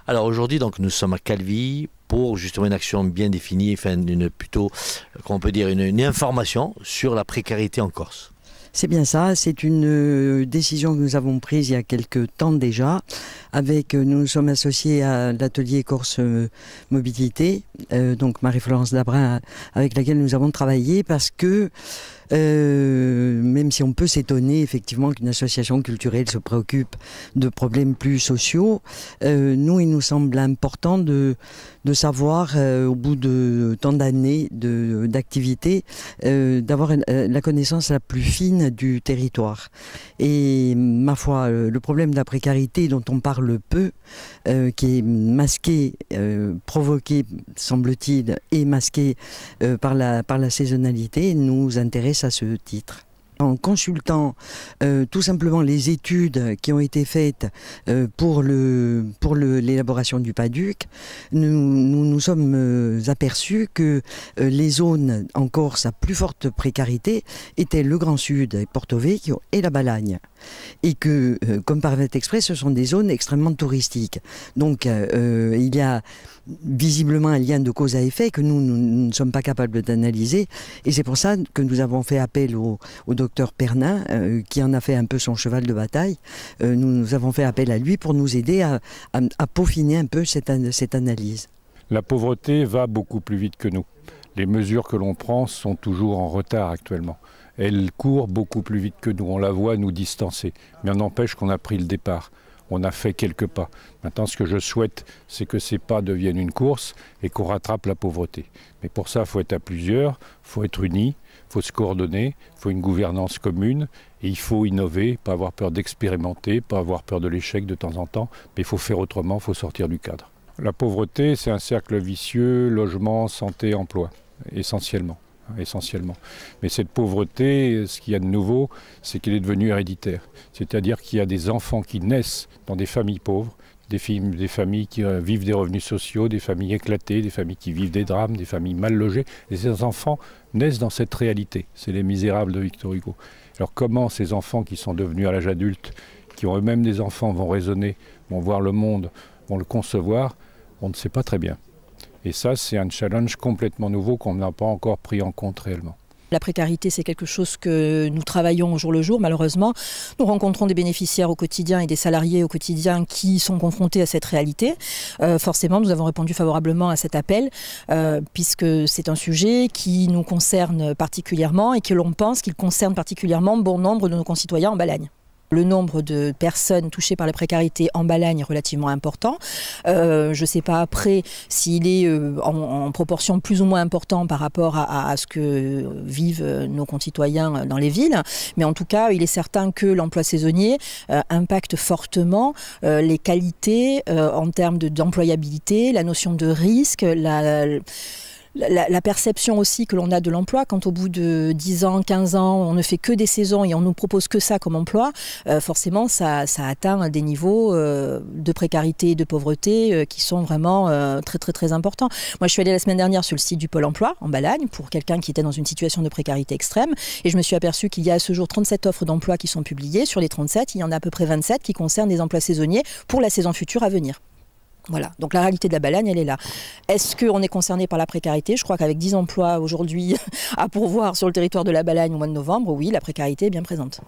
Alors aujourd'hui, donc, nous sommes à Calvi pour justement une action bien définie, enfin plutôt, comment on peut dire, une information sur la précarité en Corse. C'est bien ça, c'est une décision que nous avons prise il y a quelques temps déjà. Nous nous sommes associés à l'atelier Corse Mobilité, donc Marie-Florence Dabrin, avec laquelle nous avons travaillé parce que même si on peut s'étonner effectivement qu'une association culturelle se préoccupe de problèmes plus sociaux, nous il nous semble important de savoir au bout de tant d'années d'activité d'avoir la connaissance la plus fine du territoire. Et ma foi, le problème de la précarité dont on parle peu, qui est masqué, provoqué semble-t-il, et masqué par la saisonnalité, nous intéresse à ce titre. En consultant tout simplement les études qui ont été faites pour l'élaboration du PADUC, nous sommes aperçus que les zones en Corse à plus forte précarité étaient le Grand Sud, Porto Vecchio et la Balagne. Et que, comme par exprès, ce sont des zones extrêmement touristiques. Donc il y a visiblement un lien de cause à effet que nous ne sommes pas capables d'analyser. Et c'est pour ça que nous avons fait appel au docteur Pernin, qui en a fait un peu son cheval de bataille. Nous avons fait appel à lui pour nous aider à peaufiner un peu cette analyse. La pauvreté va beaucoup plus vite que nous. Les mesures que l'on prend sont toujours en retard actuellement. Elle court beaucoup plus vite que nous. On la voit nous distancer. Mais on n'empêche qu'on a pris le départ. On a fait quelques pas. Maintenant, ce que je souhaite, c'est que ces pas deviennent une course et qu'on rattrape la pauvreté. Mais pour ça, il faut être à plusieurs, il faut être unis, il faut se coordonner, il faut une gouvernance commune et il faut innover, pas avoir peur d'expérimenter, pas avoir peur de l'échec de temps en temps, mais il faut faire autrement, il faut sortir du cadre. La pauvreté, c'est un cercle vicieux, logement, santé, emploi, essentiellement. Mais cette pauvreté, ce qu'il y a de nouveau, c'est qu'elle est devenue héréditaire. C'est-à-dire qu'il y a des enfants qui naissent dans des familles pauvres, des familles qui vivent des revenus sociaux, des familles éclatées, des familles qui vivent des drames, des familles mal logées. Et ces enfants naissent dans cette réalité. C'est les misérables de Victor Hugo. Alors comment ces enfants qui sont devenus à l'âge adulte, qui ont eux-mêmes des enfants, vont raisonner, vont voir le monde, vont le concevoir, on ne sait pas très bien. Et ça, c'est un challenge complètement nouveau qu'on n'a pas encore pris en compte réellement. La précarité, c'est quelque chose que nous travaillons au jour le jour, malheureusement. Nous rencontrons des bénéficiaires au quotidien et des salariés au quotidien qui sont confrontés à cette réalité. Forcément, nous avons répondu favorablement à cet appel, puisque c'est un sujet qui nous concerne particulièrement et que l'on pense qu'il concerne particulièrement bon nombre de nos concitoyens en Balagne. Le nombre de personnes touchées par la précarité en Balagne est relativement important. Je ne sais pas après s'il est en proportion plus ou moins important par rapport à ce que vivent nos concitoyens dans les villes. Mais en tout cas, il est certain que l'emploi saisonnier impacte fortement les qualités en termes d'employabilité, la notion de risque, la perception aussi que l'on a de l'emploi, quand au bout de 10 ans, 15 ans, on ne fait que des saisons et on nous propose que ça comme emploi, forcément ça atteint des niveaux de précarité et de pauvreté qui sont vraiment très importants. Moi je suis allée la semaine dernière sur le site du Pôle emploi en Balagne pour quelqu'un qui était dans une situation de précarité extrême et je me suis aperçue qu'il y a à ce jour 37 offres d'emploi qui sont publiées. Sur les 37, il y en a à peu près 27 qui concernent des emplois saisonniers pour la saison future à venir. Voilà, donc la réalité de la Balagne, elle est là. Est-ce qu'on est concerné par la précarité? Je crois qu'avec 10 emplois aujourd'hui à pourvoir sur le territoire de la Balagne au mois de novembre, oui, la précarité est bien présente.